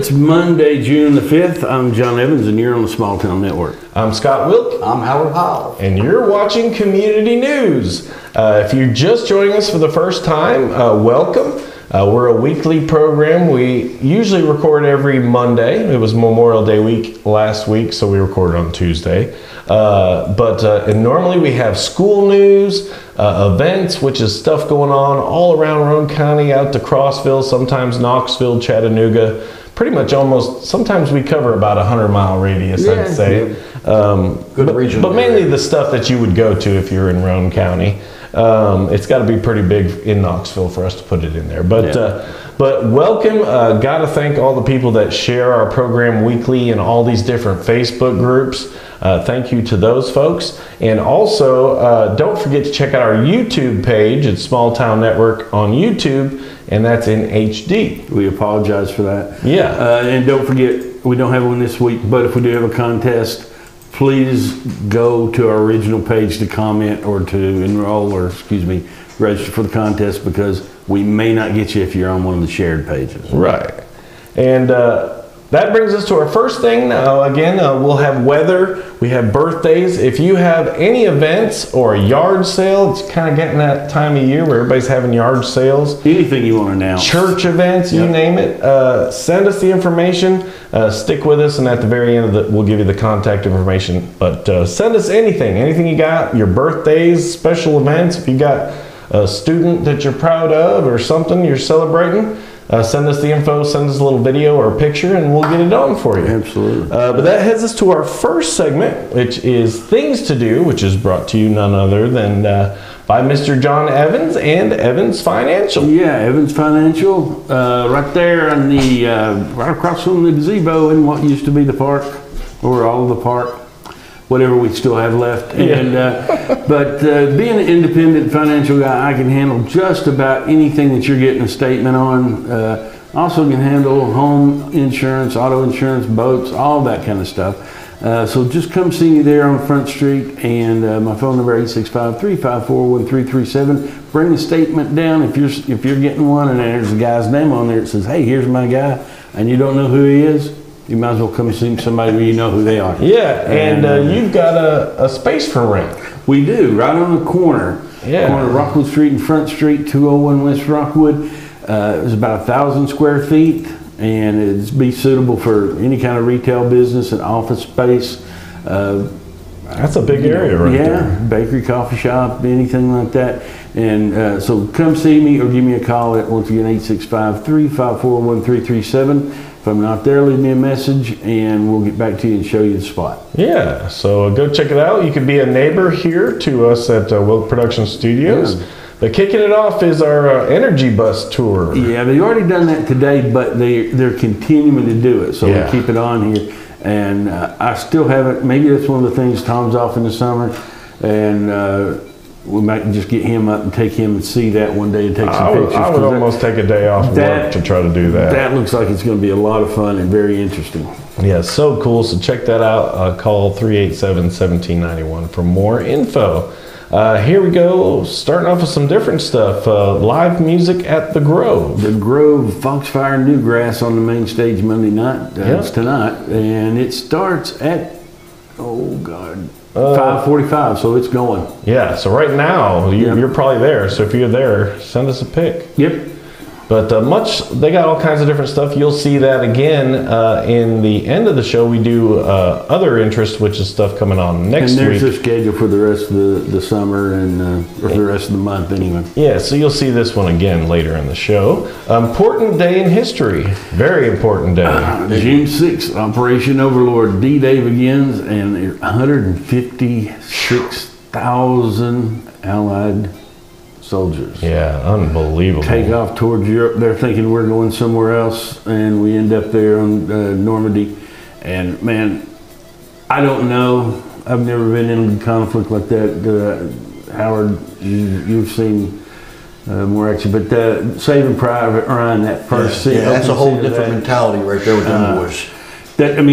It's Monday, June the 5th. I'm John Evans, and you're on the Small Town Network. I'm Scott Wilk. I'm Howard Howell. And you're watching Community News. If you're just joining us for the first time, welcome. We're a weekly program. We usually record every Monday. It was Memorial Day week last week, so we recorded on Tuesday. And normally we have school news, events, which is stuff going on all around Roane County, out to Crossville, sometimes Knoxville, Chattanooga. Pretty much almost, sometimes we cover about a 100-mile radius, I'd say. Good region. But mainly the stuff that you would go to if you're in Roane County. It's got to be pretty big in Knoxville for us to put it in there. But welcome. Got to thank all the people that share our program weekly in all these different Facebook groups. Thank you to those folks. And also, don't forget to check out our YouTube page. It's Small Town Network on YouTube, and that's in HD. We apologize for that. Yeah. And don't forget, we don't have one this week, but if we do have a contest, please go to our original page to comment or to enroll or, register for the contest, because we may not get you if you're on one of the shared pages. Right. And that brings us to our first thing. We'll have weather. We have birthdays. If you have any events or a yard sale, it's kind of getting that time of year where everybody's having yard sales. Anything you want to announce. Church events, you name it. Send us the information. Stick with us, and at the very end of we'll give you the contact information. But send us anything you got, your birthdays, special events. If you got a student that you're proud of or something you're celebrating, send us the info, send us a little video or a picture, and we'll get it on for you. Absolutely. But that heads us to our first segment, which is Things to Do, which is brought to you none other than by Mr. John Evans and Evans Financial. Yeah, Evans Financial, right there on the, right across from the gazebo in what used to be the park, or all of the park, whatever we still have left. And but being an independent financial guy, I can handle just about anything that you're getting a statement on. Also can handle home insurance, auto insurance, boats, all that kind of stuff. So just come see me there on Front Street, and my phone number 865-354-1337. Bring the statement down if you're getting one, and there's a guy's name on there that says, "Hey, here's my guy," and you don't know who he is. You might as well come see somebody where you know who they are. Yeah, and you've got a space for rent. We do, right on the corner. Yeah. Corner of Rockwood Street and Front Street, 201 West Rockwood. It's about 1,000 square feet, and it'd be suitable for any kind of retail business and office space. That's a big area right there. Yeah, bakery, coffee shop, anything like that. And so come see me or give me a call at, once again, 865-354-1337. If I'm not there, leave me a message, and we'll get back to you and show you the spot. Yeah, so go check it out. You could be a neighbor here to us at Wilk Production Studios. Yeah. But kicking it off is our energy bus tour. Yeah, they've already done that today, but they're continuing to do it. So we'll keep it on here. And I still haven't, maybe that's one of the things. Tom's off in the summer, and we might just get him up and take him and see that one day and take some pictures. I would almost take a day off work to try to do that. That looks like it's going to be a lot of fun and very interesting. Yeah, so cool. So check that out. Call 387-1791 for more info. Here we go, starting off with some different stuff. Live music at the Grove. The Grove, Foxfire Newgrass on the main stage Monday night. It's tonight. And it starts at, 5:45, so it's going. Yeah, so right now, you're probably there. So if you're there, send us a pic. Yep. But they got all kinds of different stuff. You'll see that again in the end of the show. We do other interest, which is stuff coming on next week. And there's their schedule for the rest of the summer and or the rest of the month anyway. Yeah, so you'll see this one again later in the show. Important day in history. Very important day. June 6th, Operation Overlord. D-Day begins, and 156,000 Allied soldiers. Yeah, unbelievable. Take off towards Europe. They're thinking we're going somewhere else, and we end up there on Normandy. And man, I don't know. I've never been in a conflict like that. Howard, you've seen more action, but Saving Private Ryan, that first scene. Yeah, that's a whole different mentality right there with them boys. To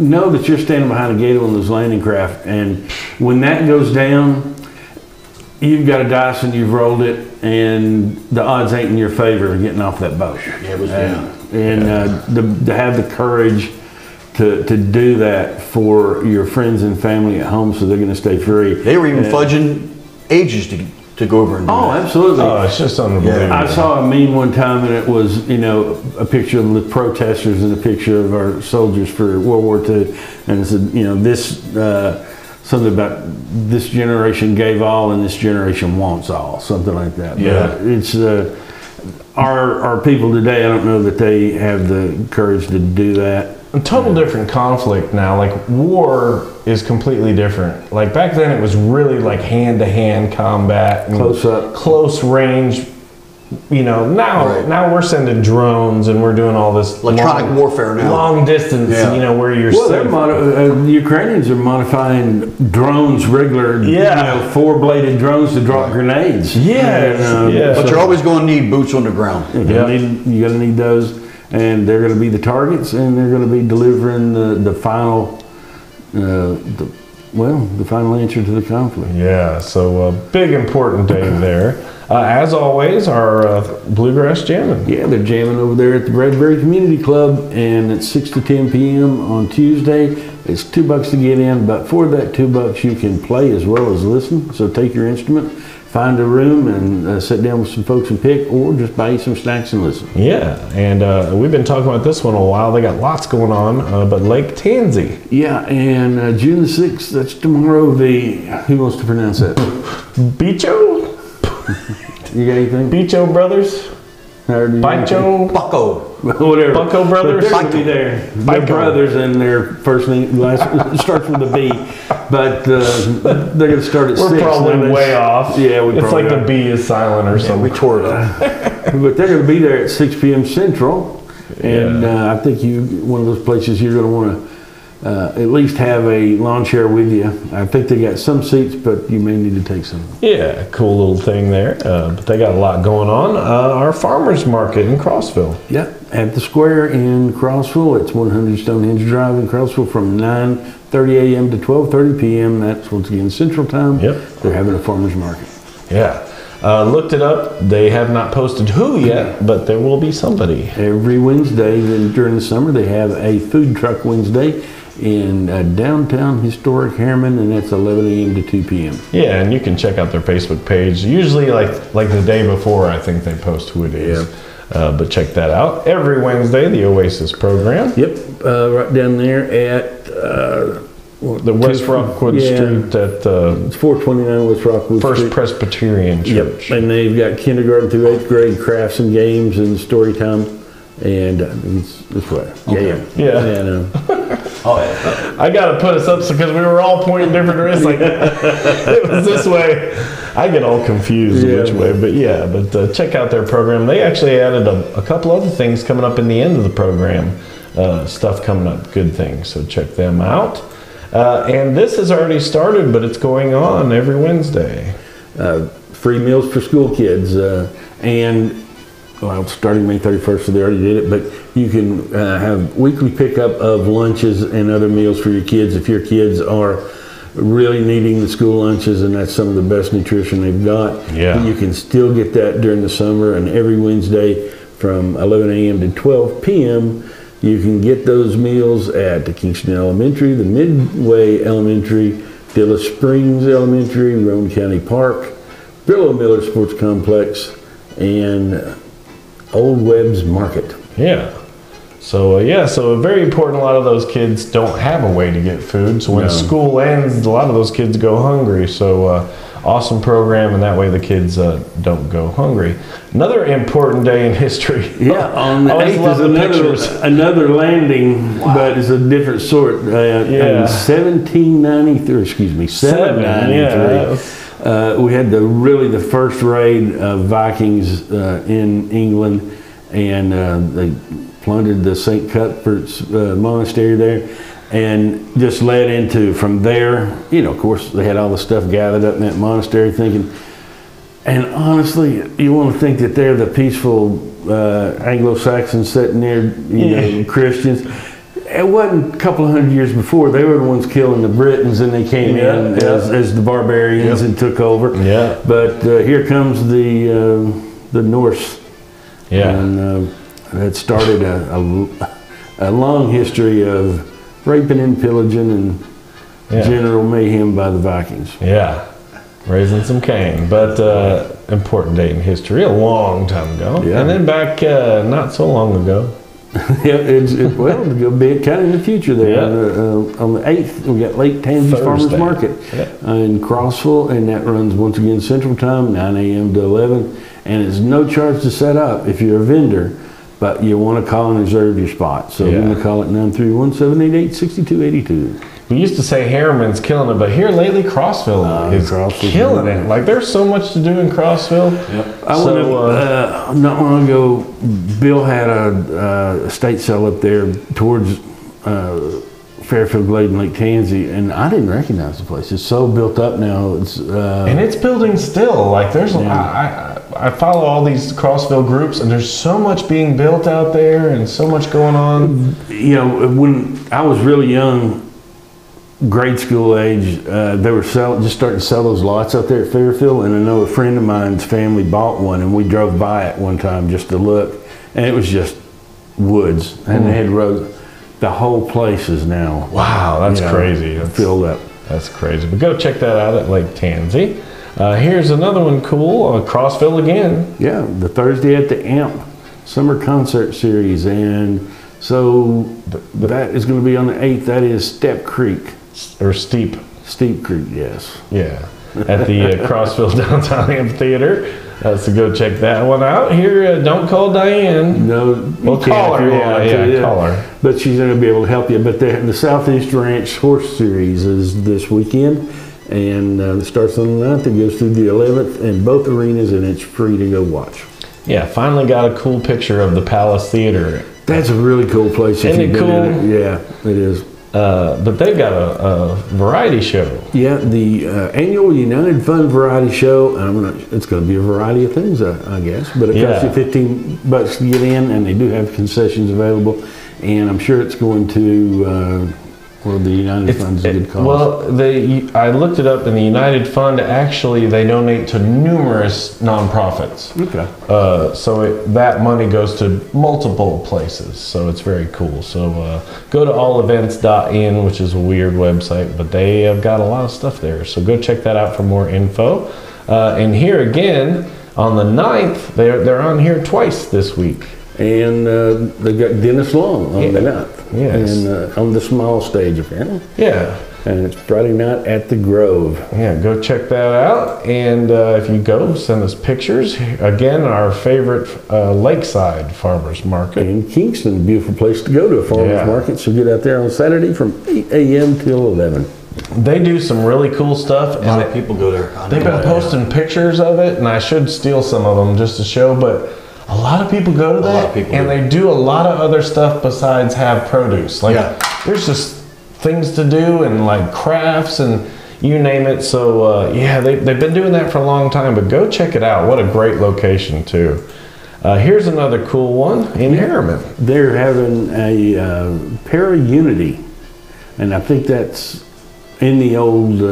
know that you're standing behind a gate on those landing craft, and when that goes down, you've got a dice and you've rolled it, and the odds ain't in your favor of getting off that boat. Yeah, it was and to have the courage to do that for your friends and family at home, so they're going to stay free. They were even fudging ages to go over and do that. Absolutely. Oh, it's just unbelievable. I saw a meme one time, and it was, a picture of the protesters and a picture of our soldiers for World War II, and it said, this something about this generation gave all and this generation wants all, something like that. Yeah. But it's our people today, I don't know that they have the courage to do that. A total different conflict now. Like, war is completely different. Like, back then it was really like hand-to-hand combat, and Close up, close range. Now we're sending drones and we're doing all this Electronic warfare now. long distance. Yeah. Where you're well, safe. the Ukrainians are modifying drones, regular, four-bladed drones to drop grenades. Yeah. But you're always going to need boots on the ground. You're going to need those, and they're going to be the targets, and they're going to be delivering the final, the final answer to the conflict. Yeah, so a big important day there. As always, our Bluegrass Jamming. Yeah, they're jamming over there at the Bradbury Community Club, and it's 6 to 10 p.m. on Tuesday. It's $2 to get in, but for that $2 you can play as well as listen. So take your instrument, find a room, and sit down with some folks and pick, or just buy you some snacks and listen. Yeah, and we've been talking about this one a while. They got lots going on, but Lake Tansy. Yeah, and June the 6th, that's tomorrow, who wants to pronounce that? Bicho? You got anything? Bicho Brothers? Bicho? Bucko. Whatever. Bucko Brothers? They're going to be there. They're brothers, and their first name starts with a B. But they're going to start at 6. We're probably way off. Yeah, it's like the B is silent or something. We tore it up. But they're going to be there at 6 p.m. Central. And I think one of those places you're going to want to at least have a lawn chair with you. I think they got some seats, but you may need to take some. Yeah, cool little thing there. But they got a lot going on. Our farmers market in Crossville. Yeah, at the square in Crossville. It's 100 Stonehenge Drive in Crossville from 9:30 a.m. to 12:30 p.m. That's once again Central Time. Yep. They're having a farmers market. Yeah. Looked it up. They have not posted who yet, but there will be somebody. Every Wednesday during the summer, they have a food truck Wednesday in downtown historic Harriman, and that's 11 a.m. to 2 p.m. Yeah, and you can check out their Facebook page. Usually like the day before, I think they post who it is. But check that out. Every Wednesday, the Oasis program. Yep, right down there at the West Rockwood Street at it's 429 West Rockwood First Street. Presbyterian Church. Yep, and they've got kindergarten through 8th grade crafts and games and story time. And it's what? Okay. Yeah. Oh, yeah. I got to put us up because we were all pointing different directions. Like, it was this way. I get all confused which way. But check out their program. They actually added a couple other things coming up in the end of the program. Stuff coming up, good things. So check them out. And this has already started, but it's going on every Wednesday. Free meals for school kids. Starting May 31st, so they already did it, but you can have weekly pickup of lunches and other meals for your kids if your kids are really needing the school lunches, and that's some of the best nutrition they've got. Yeah. But you can still get that during the summer, and every Wednesday from 11 a.m. to 12 p.m. you can get those meals at the Kingston Elementary, the Midway Elementary, Dillis Springs Elementary, Roane County Park, Billow Miller Sports Complex, and Old Webb's Market. Yeah. So very important. A lot of those kids don't have a way to get food. So when school ends, a lot of those kids go hungry. So awesome program, and that way the kids don't go hungry. Another important day in history. Yeah, on the 8th is another landing, but it's a different sort. In 793. We had the first raid of Vikings in England, and they plundered the St. Cuthbert's monastery there, and just led into, from there, of course, they had all the stuff gathered up in that monastery thinking, and honestly, you want to think that they're the peaceful Anglo-Saxons sitting there, Christians. It wasn't a couple of hundred years before. They were the ones killing the Britons, and they came in as the barbarians and took over. Yeah. But here comes the Norse. Yeah. And that started a long history of raping and pillaging and general mayhem by the Vikings. Yeah, raising some cane, but important date in history, a long time ago. Yeah. And then back not so long ago. Well, it'll be kind of in the future there. Yeah. On the 8th, we got Lake Tansy Farmers Market in Crossville, and that runs once again Central Time, 9 a.m. to 11, and it's no charge to set up if you're a vendor, but you want to call and reserve your spot. So you're going to call it 931-788-6282. We used to say Harriman's killing it, but here lately Crossville is killing it. Like there's so much to do in Crossville. Yep. Not long ago, Bill had a estate sale up there towards Fairfield Glade and Lake Tansy, and I didn't recognize the place. It's so built up now. And it's building still. Like there's, I follow all these Crossville groups, and there's so much being built out there, and so much going on. You know, when I was really young, grade school age, they were just starting to sell those lots out there at Fairfield, and I know a friend of mine's family bought one, and we drove by it one time just to look, and it was just woods, and they had roads. The whole place is now that's crazy. That's filled up. That's crazy. But go check that out at Lake Tansy. Here's another one cool, Crossville again. Yeah, the Thursday at the AMP Summer Concert Series, and so that is going to be on the 8th. That is Step Creek. Or Steep Creek, yes. Yeah, at the Crossville Downtown Amphitheater. So go check that one out. Here, don't call Diane. No, we'll call her. Call her. But she's going to be able to help you. But the Southeast Ranch Horse Series is this weekend, and it starts on the 9th. It goes through the 11th, in both arenas, and it's free to go watch. Yeah, finally got a cool picture of the Palace Theater. That's a really cool place. Isn't it cool? Yeah, it is. But they've got a variety show. Yeah, the annual United Fund Variety Show. It's going to be a variety of things, I guess. But it costs you $15 to get in, and they do have concessions available. And I'm sure it's going to the United Fund's a good cause. Well, I looked it up, and the United Fund actually they donate to numerous nonprofits. Okay. So that money goes to multiple places. So it's very cool. So go to allevents.in, which is a weird website, but they have got a lot of stuff there. So go check that out for more info. And here again on the 9th, they're on here twice this week. And they've got Dennis Long on the 9th. Yes. And on the small stage, apparently. Yeah. And it's Friday night at the Grove. Yeah, go check that out. And if you go, send us pictures. Again, our favorite lakeside farmers market. In Kingston, beautiful place to go to a farmers market. So get out there on Saturday from 8 a.m. till 11. They do some really cool stuff. A lot of people go there. They've been posting pictures of it, and I should steal some of them just to show, but a lot of people go to that, and they do a lot of other stuff besides have produce. Like, there's just things to do, and like crafts, and you name it. So, they've been doing that for a long time, but go check it out. What a great location, too. Here's another cool one in Harriman. They're having a Para-Unity, and I think that's in the old...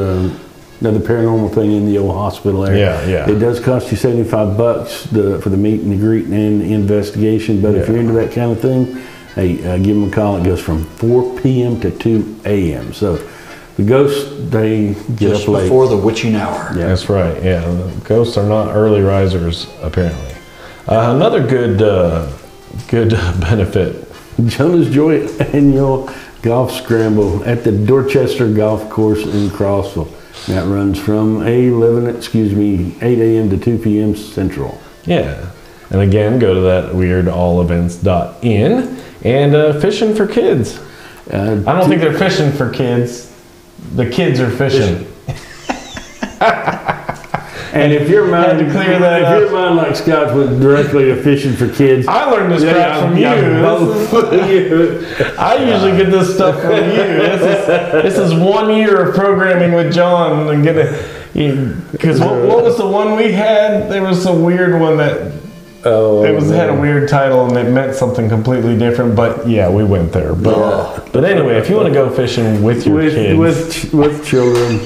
another paranormal thing in the old hospital area. Yeah. It does cost you $75 for the meet and the greet and the investigation, but if you're into that kind of thing, hey, give them a call. It goes from 4 p.m. to 2 a.m. So the ghosts, they get just up late. before the witching hour. Yeah. That's right. Yeah, the ghosts are not early risers, apparently. Another good benefit. Jonah's Joy Annual Golf Scramble at the Dorchester Golf Course in Crossville. That runs from 8 a.m. to 2 p.m. Central. Yeah. And again, go to that weird allevents.in and fishing for kids. I don't think they're fishing for kids. The kids are fishing. And if your mind your mind like Scott's went directly to fishing for kids, I learned this crap from you. I usually get this stuff from you. This is 1 year of programming with John and because what was the one we had? There was a weird one that had a weird title and it meant something completely different. But yeah, we went there. But anyway, if you want to go fishing with your kids, with children.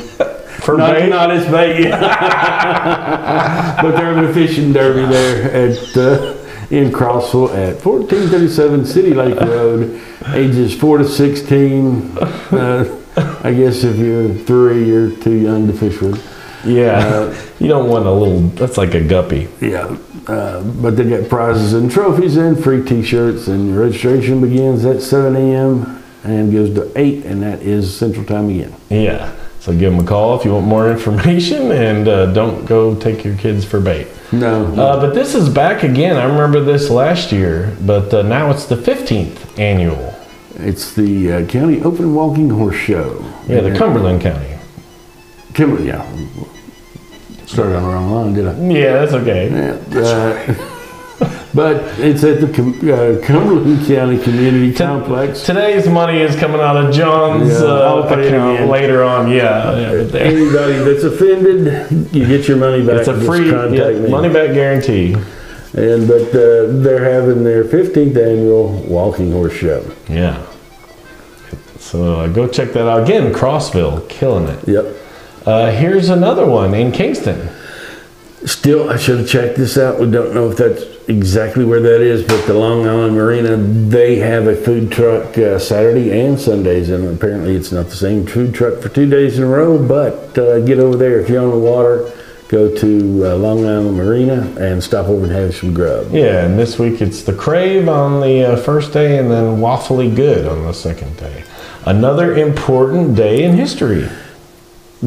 Not as bait, but they're having a fishing derby there in Crossville at 1437 City Lake Road, ages 4 to 16. I guess if you're 3, you're too young to fish with. Yeah, you don't want a little, that's like a guppy. Yeah, but they got prizes and trophies and free t-shirts, and registration begins at 7 a.m. and goes to 8, and that is Central Time again. Yeah, so give them a call if you want more information, and don't go take your kids for bait. No. But this is back again. I remember this last year, but now it's the 15th annual. It's the County Open Walking Horse Show. Yeah, the Cumberland County. Kimberly, yeah. Started on the wrong line, did I? Yeah, that's okay. Yeah, but it's at the Cumberland County Community Complex. Today's money is coming out of John's account later on. Yeah. Anybody that's offended, you get your money back. It's a free money back guarantee. But they're having their 15th annual walking horse show. Yeah. So go check that out. Again, Crossville, killing it. Yep. Here's another one in Kingston. Still, I should have checked this out. We don't know if that's exactly where that is, but the Long Island Marina, they have a food truck Saturday and Sundays, and apparently it's not the same food truck for 2 days in a row, but get over there. If you're on the water, go to Long Island Marina and stop over and have some grub. Yeah, and this week it's the Crave on the first day, and then Waffly Good on the second day. Another important day in history.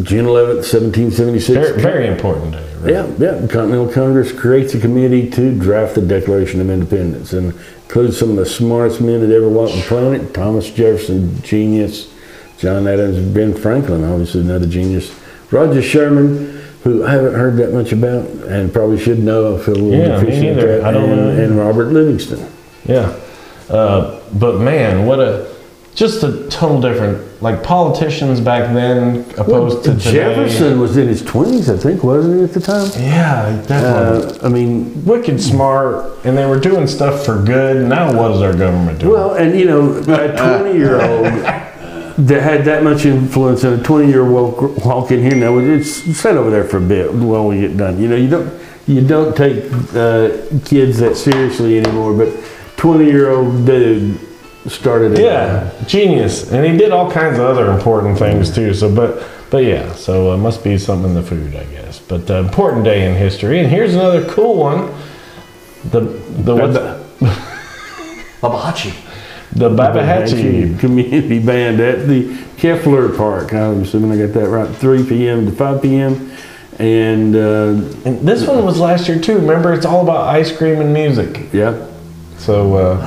June 11th, 1776. Very important day. Right? Yeah. Continental Congress creates a committee to draft the Declaration of Independence and includes some of the smartest men that ever walked the planet. Thomas Jefferson, genius. John Adams, Ben Franklin, obviously another genius. Roger Sherman, who I haven't heard that much about and probably should know. I feel a little deficient at that. I don't know. And Robert Livingston. Yeah. But man, just a total different, like politicians back then opposed to today. Jefferson was in his 20s, I think, wasn't he at the time? Yeah, definitely. I mean, wicked smart, and they were doing stuff for good. Now what is our government doing? Well, and you know, a 20-year-old that had that much influence, and a 20-year-old walk in here now, it's sit over there for a bit while we get done. You know, you don't take kids that seriously anymore, but 20-year-old dude started it. Yeah, genius, and he did all kinds of other important things too. So, but yeah, so it must be something in the food, I guess. But important day in history, and here's another cool one. The Babahachi. The Babahachi Community Band at the Keffler Park. I'm assuming I got that right. 3 p.m. to 5 p.m. And this one was last year too. Remember, it's all about ice cream and music. Yeah. So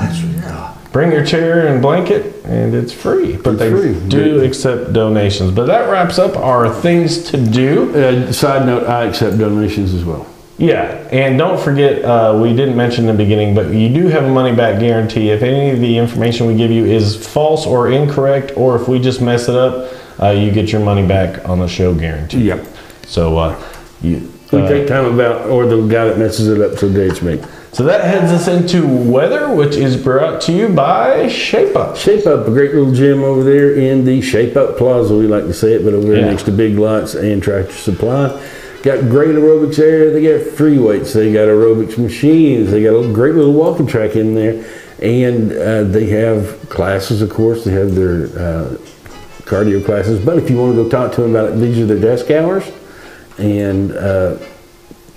bring your chair and blanket, and it's free. But they do accept donations. But that wraps up our things to do. Side note, I accept donations as well. Yeah, and don't forget, we didn't mention in the beginning, but you do have a money-back guarantee. If any of the information we give you is false or incorrect, or if we just mess it up, you get your money back on the show guarantee. Yep. So we take time about, or the guy that messes it up, so dates me. So that heads us into weather, which is brought to you by Shape Up. Shape Up, a great little gym over there in the Shape Up Plaza, we like to say it, but over there next to Big Lots and Tractor Supply. Got great aerobics area. They got free weights. They got aerobics machines. They got a great little walking track in there. And they have classes, of course. They have their cardio classes. But if you want to go talk to them about it, these are their desk hours. And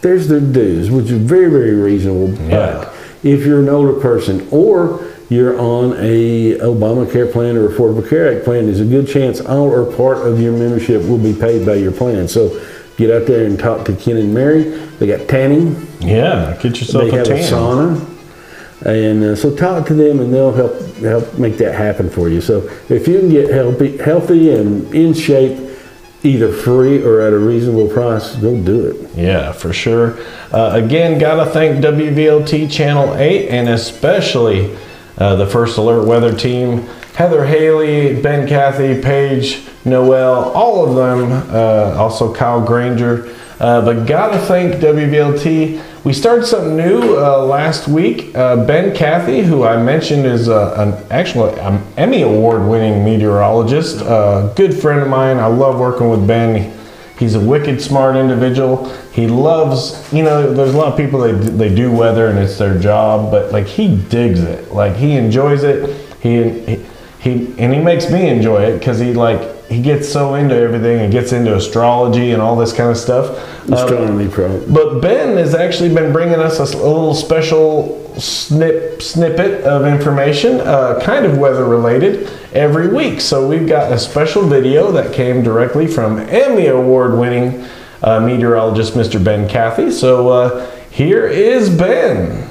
there's their dues, which is very, very reasonable. Yeah. But if you're an older person or you're on a Obamacare plan or Affordable Care Act plan, there's a good chance all or part of your membership will be paid by your plan. So get out there and talk to Ken and Mary. They got tanning. Yeah, get yourself a tan. They have a sauna. And so talk to them and they'll help make that happen for you. So if you can get healthy and in shape, either free or at a reasonable price, go do it. Yeah, for sure. Again, gotta thank WVLT Channel 8 and especially the First Alert Weather Team. Heather Haley, Ben Cathey, Paige, Noel, all of them. Also Kyle Granger. But gotta thank WVLT. We started something new last week. Ben Cathey, who I mentioned is actually an Emmy Award winning meteorologist, good friend of mine. I love working with Ben. He's a wicked smart individual. He loves, you know, there's a lot of people they do weather and it's their job, but like he digs it. Like he enjoys it. He makes me enjoy it because he gets so into everything and gets into astrology and all this kind of stuff. Astronomy, probably. But Ben has actually been bringing us a little special snippet of information, kind of weather related, every week. So we've got a special video that came directly from Emmy Award winning meteorologist Mr. Ben Cathey. So here is Ben.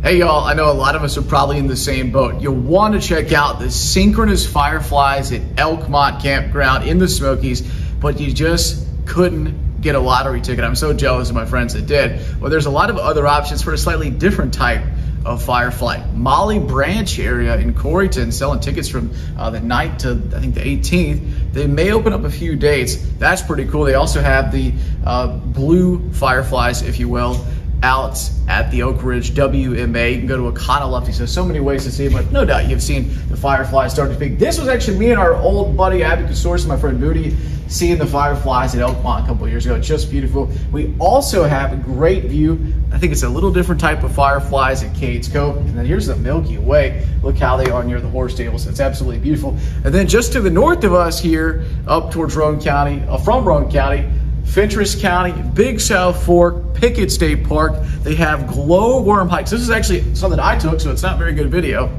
Hey y'all, I know a lot of us are probably in the same boat. You'll want to check out the synchronous fireflies at Elkmont Campground in the Smokies, but you just couldn't get a lottery ticket. I'm so jealous of my friends that did. Well, there's a lot of other options for a slightly different type of firefly. Molly Branch area in Coreyton selling tickets from the 9th to I think the 18th. They may open up a few dates. That's pretty cool. They also have the blue fireflies, if you will, out at the Oak Ridge WMA. You can go to Econo-Lefty. So many ways to see it, but no doubt you've seen the fireflies start to speak. This was actually me and our old buddy Abby Source, my friend Moody, seeing the fireflies at Elkmont a couple of years ago. It's just beautiful. We also have a great view. I think it's a little different type of fireflies at Cades Cove. And then here's the Milky Way. Look how they are near the horse stables. It's absolutely beautiful. And then just to the north of us here, up towards Roane County, from Roane County, Fentress County, Big South Fork, Pickett State Park, they have glowworm hikes. This is actually something I took, so it's not very good video.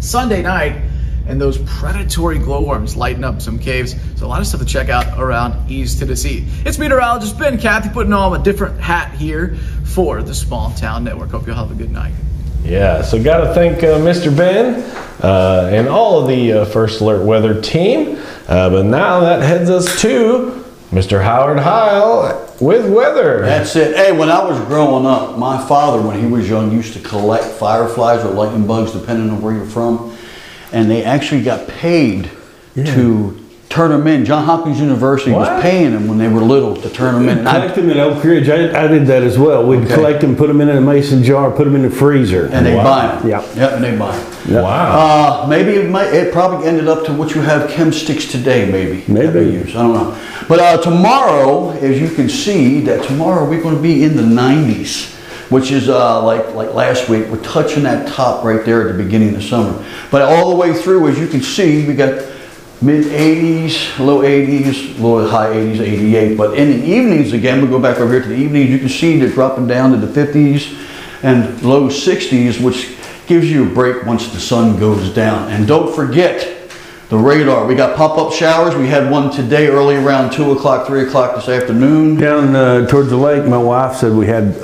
Sunday night, and those predatory glowworms lighting up some caves. So a lot of stuff to check out around East Tennessee. It's meteorologist Ben Cathey putting on a different hat here for the Small Town Network. Hope you'll have a good night. Yeah, so got to thank Mr. Ben and all of the First Alert Weather team. But now that heads us to Mr. Howard Heil with weather. That's it. Hey, when I was growing up, my father, when he was young, used to collect fireflies or lightning bugs, depending on where you're from. And they actually got paid to turn them in. Johns Hopkins University was paying them when they were little to turn them in. Collect them at Oak Ridge. I did that as well. We'd collect them, put them in a mason jar, put them in the freezer. And they buy them. Yeah. Yep, and they buy them. Yep. Wow. Maybe it probably ended up to what you have chem sticks today, maybe. Maybe. They use. I don't know. But tomorrow, as you can see, that tomorrow we're going to be in the 90s. Which is like last week, we're touching that top right there at the beginning of the summer. But all the way through, as you can see, we got mid 80s, low 80s, low high 80s, 88. But in the evenings, again, we go back over here to the evenings, you can see they're dropping down to the 50s and low 60s, which gives you a break once the sun goes down. And don't forget the radar. We got pop-up showers. We had one today early around 2 o'clock, 3 o'clock this afternoon. Down towards the lake, my wife said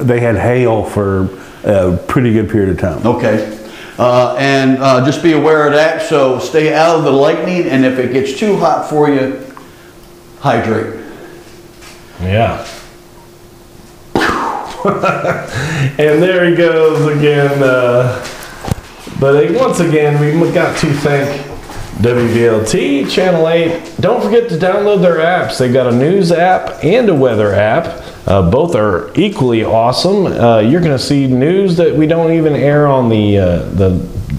they had hail for a pretty good period of time. Okay. And just be aware of that. So stay out of the lightning. And if it gets too hot for you, hydrate. Yeah. And there he goes again. But once again, we got to thank WVLT, Channel 8. Don't forget to download their apps. They've got a news app and a weather app. Both are equally awesome. You're going to see news that we don't even air on the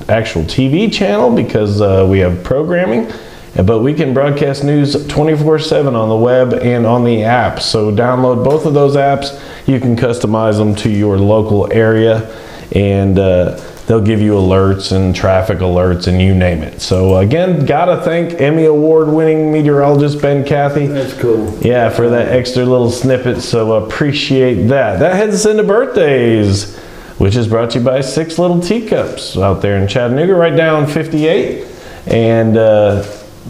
actual TV channel because we have programming. But we can broadcast news 24/7 on the web and on the app. So download both of those apps. You can customize them to your local area, and they'll give you alerts and traffic alerts and you name it. So again, gotta thank Emmy Award winning meteorologist Ben Cathey. That's cool. Yeah, for that extra little snippet. So appreciate that. That heads us into birthdays, which is brought to you by Six Little Teacups out there in Chattanooga, right down 58. And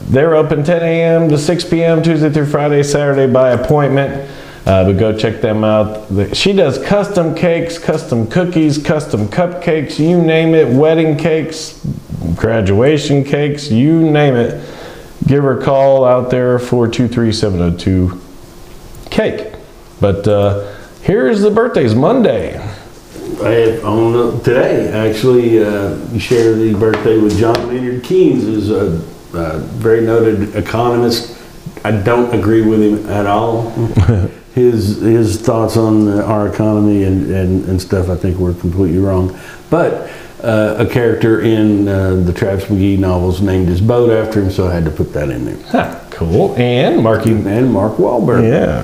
they're open 10 a.m. to 6 p.m. Tuesday through Friday, Saturday by appointment. But go check them out. She does custom cakes, custom cookies, custom cupcakes, you name it, wedding cakes, graduation cakes, you name it. Give her a call out there, 423-702-CAKE. But here's the birthdays, Monday. Today, actually, you share the birthday with John Maynard Keynes, who's a very noted economist. I don't agree with him at all. His thoughts on our economy and stuff, I think, were completely wrong. But a character in the Travis McGee novels named his boat after him, so I had to put that in there. Huh, cool. And Mark Wahlberg. Yeah.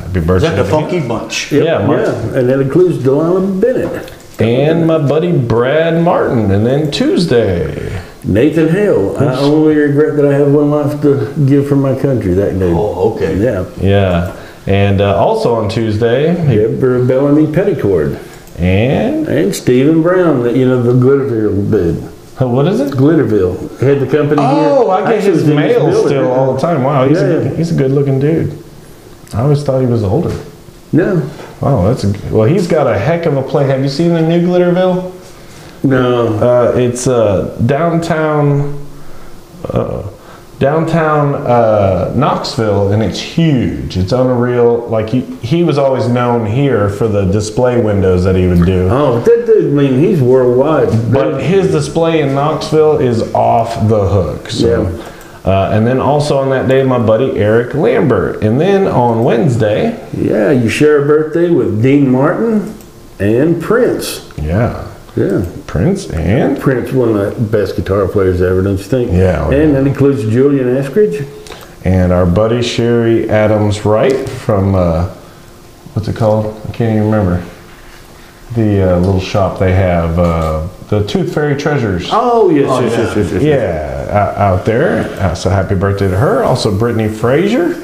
Happy birthday. Is that the to Funky him. Bunch? Yeah, Mark. Yeah, and that includes Delilah Bennett. And my buddy Brad Martin. And then Tuesday. Nathan Hale. I only regret that I have one life to give for my country. That dude. Oh, okay. Yeah. Yeah. And also on Tuesday. Deborah Bellamy Petticord. And Stephen Brown, the Glitterville dude. What is it? Glitterville. Had the company here. Oh, I get his Actually, mail building. still all the time. Wow, Yeah. he's a good looking dude. I always thought he was older. No. Wow, well, he's got a heck of a place. Have you seen the new Glitterville? No. It's downtown Knoxville, and it's huge. It's unreal. Like he was always known here for the display windows that he would do. Oh, that dude, I mean, he's worldwide. But his display in Knoxville is off the hook. So. Yeah. And then also on that day, my buddy Eric Lambert. And then on Wednesday. Yeah, you share a birthday with Dean Martin and Prince. Yeah. Yeah. Prince and? Prince, one of the best guitar players ever, don't you think? Yeah. And that includes Julian Eskridge. And our buddy Sherry Adams Wright from, what's it called? I can't even remember. The little shop they have, the Tooth Fairy Treasures. Oh, yes. Yeah, out there. So happy birthday to her. Also Brittany Frazier.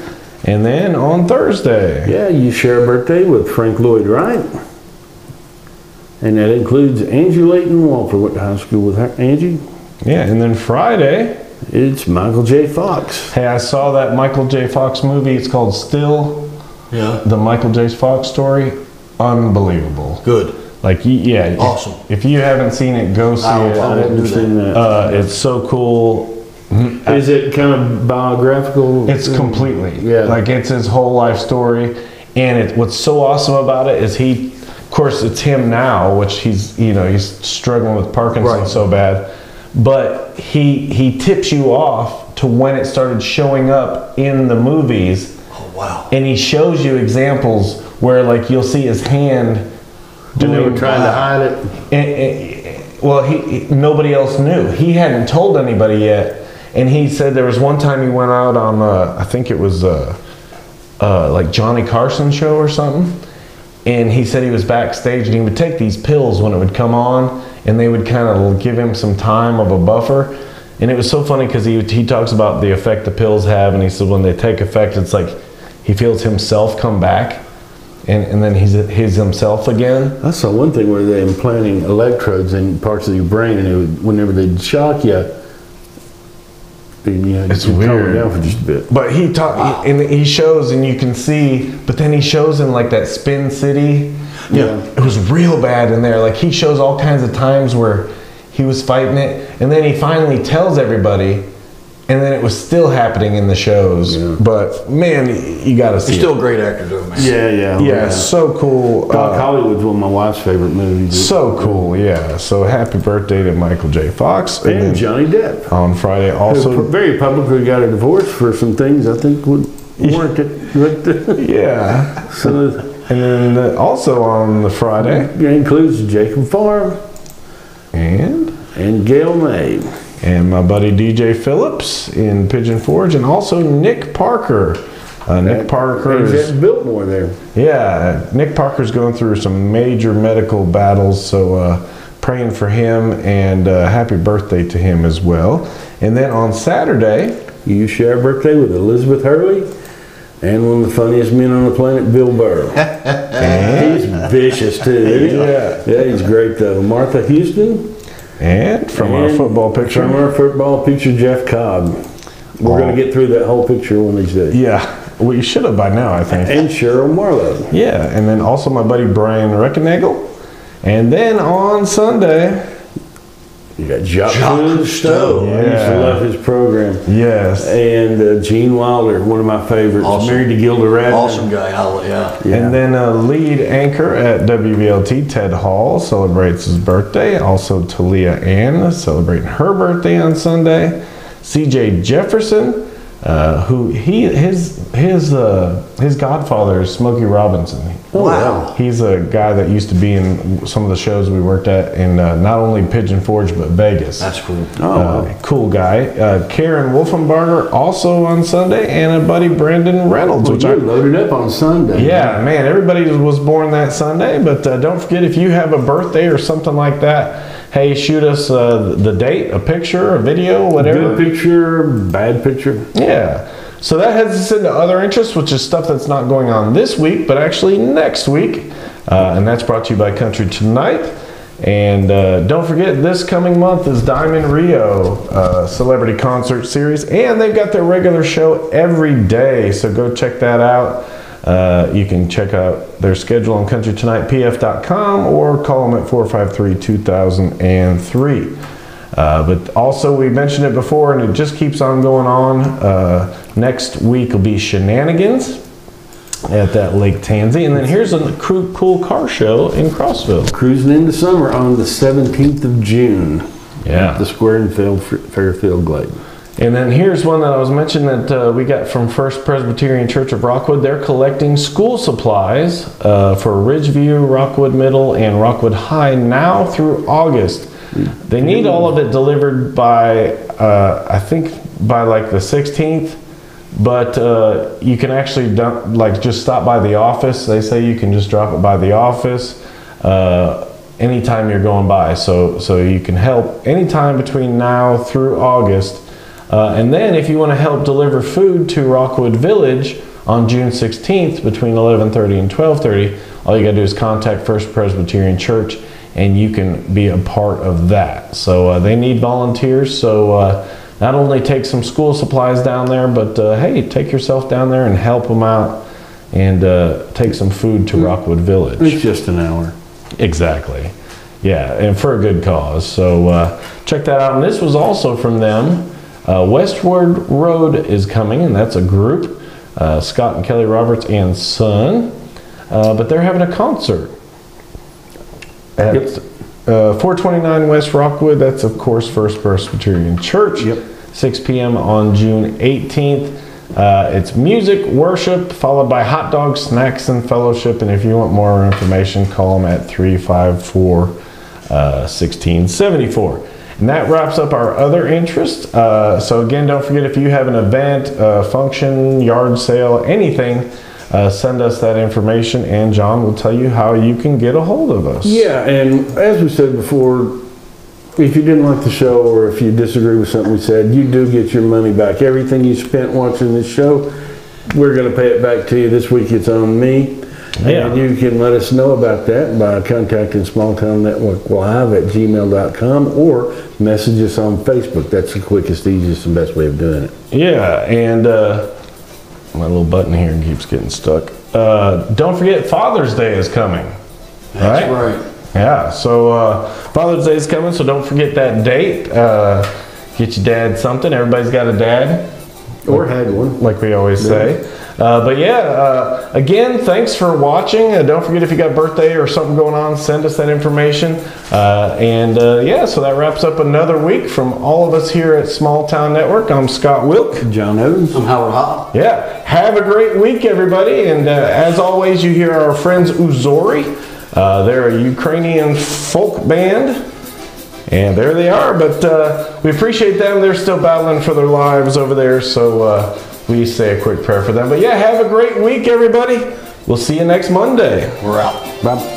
And then on Thursday. Yeah, you share a birthday with Frank Lloyd Wright. And that includes Angie Layton Walker. Went to high school with her, Angie. Yeah, and then Friday. It's Michael J. Fox. Hey, I saw that Michael J. Fox movie. It's called Still. Yeah. The Michael J. Fox story. Unbelievable. Good. Like, yeah. Awesome. If you haven't seen it, go see it. I haven't seen that. It's so cool. Is it kind of biographical? It's completely. Yeah. Like, it's his whole life story. And what's so awesome about it is of course, it's him now, which he's struggling with Parkinson's so bad. But he tips you off to when it started showing up in the movies. Oh, wow. And he shows you examples where, like, you'll see his hand And they were trying to hide it. Well, nobody else knew. He hadn't told anybody yet. And he said there was one time he went out on, I think it was like Johnny Carson show or something. And he said he was backstage and he would take these pills when it would come on, and they would kind of give him some time of a buffer. And it was so funny because he talks about the effect the pills have, and he said when they take effect, it's like he feels himself come back. And then he's himself again. I saw one thing where they're implanting electrodes in parts of your brain, and whenever they'd shock you, It's calm weird. down for just a bit. But he shows, and you can see, but then he shows in like that Spin City. Yeah. It was real bad in there. Like, he shows all kinds of times where he was fighting it, and then he finally tells everybody, and then it was still happening in the shows. Yeah. But man, you got to see. He's still a great actor, though, man. Yeah, so cool. Doc Hollywood's one of my wife's favorite movies. So cool, yeah. So happy birthday to Michael J. Fox. And then Johnny Depp. on Friday also. Who very publicly got a divorce for some things I think would warrant it. But, Yeah. so And then also on the Friday. it includes Jacob Farr And Gail May. my buddy DJ Phillips in Pigeon Forge, and also Nick Parker. Nick Parker He's is, at Biltmore there. yeah, Nick Parker's going through some major medical battles, so praying for him, and happy birthday to him as well. And then on Saturday, You share a birthday with Elizabeth Hurley and one of the funniest men on the planet, Bill Burr. He's vicious too. Isn't he? Yeah, he's great though. Martha Houston. and from our And football picture. From our football picture, Jeff Cobb. We're going to get through that whole picture one of these days. Yeah, we should have by now, I think. And Cheryl Marlowe. Yeah, and then also my buddy Brian Recknagel. And then on Sunday, You got Jacques Jacques Cousteau. I used Yeah. to love his program. yes. And Gene Wilder, one of my favorites. Awesome. Married to Gilda Radner. Awesome guy, yeah. Yeah. And then lead anchor at WVLT, Ted Hall, celebrates his birthday. Also Talia Ann celebrating her birthday on Sunday. CJ Jefferson, who his godfather is Smokey Robinson. Wow. He's a guy that used to be in some of the shows we worked at in not only Pigeon Forge but Vegas. That's cool. Cool guy. Karen Wolfenbarger also on Sunday, and a buddy Brandon Reynolds. Which I loaded up on Sunday. Yeah, man, everybody was born that Sunday. But don't forget, if you have a birthday or something like that, hey, shoot us the date, a picture, a video, whatever. Good picture, bad picture. Yeah. So that heads us into other interests, which is stuff that's not going on this week, but actually next week. And that's brought to you by Country Tonight. And don't forget, this coming month is Diamond Rio Celebrity Concert Series. And they've got their regular show every day. So go check that out. You can check out their schedule on countrytonightpf.com or call them at 453-2003. But also, we mentioned it before, and it just keeps on going on. Next week will be Shenanigans at that Lake Tansy. And then here's a cool car show in Crossville. Cruising into summer on the 17th of June. Yeah. At the Square and Fairfield Glade. And then here's one that I was mentioning that we got from First Presbyterian Church of Rockwood. They're collecting school supplies for Ridgeview, Rockwood Middle, and Rockwood High now through August. They need all of it delivered by, I think, by like the 16th. But you can actually just stop by the office. They say you can just drop it by the office anytime you're going by. So you can help anytime between now through August. And then if you want to help deliver food to Rockwood Village on June 16th between 11:30 and 12:30, all you got to do is contact First Presbyterian Church and you can be a part of that. So they need volunteers. So not only take some school supplies down there, but hey, take yourself down there and help them out and take some food to Rockwood Village. It's just an hour. Exactly. Yeah, and for a good cause. So check that out. And this was also from them. Westward Road is coming, and that's a group. Scott and Kelly Roberts and Son. But they're having a concert at 429 West Rockwood. That's, of course, First Presbyterian Church. 6 p.m. on June 18th. It's music, worship, followed by hot dogs, snacks, and fellowship. And if you want more information, call them at 354-1674. And that wraps up our other interest. So again, don't forget, if you have an event, function, yard sale, anything, send us that information, and John will tell you how you can get a hold of us. Yeah, and as we said before, if you didn't like the show or if you disagree with something we said, you do get your money back. Everything you spent watching this show, we're going to pay it back to you. This week it's on me. Yeah. And you can let us know about that by contacting smalltownnetworklive@gmail.com or message us on Facebook. That's the quickest, easiest, and best way of doing it. Yeah, and my little button here keeps getting stuck. Don't forget, Father's Day is coming. That's right. Yeah, so Father's Day is coming, so don't forget that date. Get your dad something. Everybody's got a dad. Or had one. Like we always say. But yeah, again, thanks for watching. Don't forget, if you got a birthday or something going on, send us that information. Yeah, so that wraps up another week from all of us here at Small Town Network. I'm Scott Wilk. John Evans. I'm Howard Hall. Yeah, have a great week, everybody. And as always, you hear our friends Uzori. They're a Ukrainian folk band. And there they are, but we appreciate them. They're still battling for their lives over there, so we say a quick prayer for them. But yeah, have a great week, everybody. We'll see you next Monday. We're out. Bye.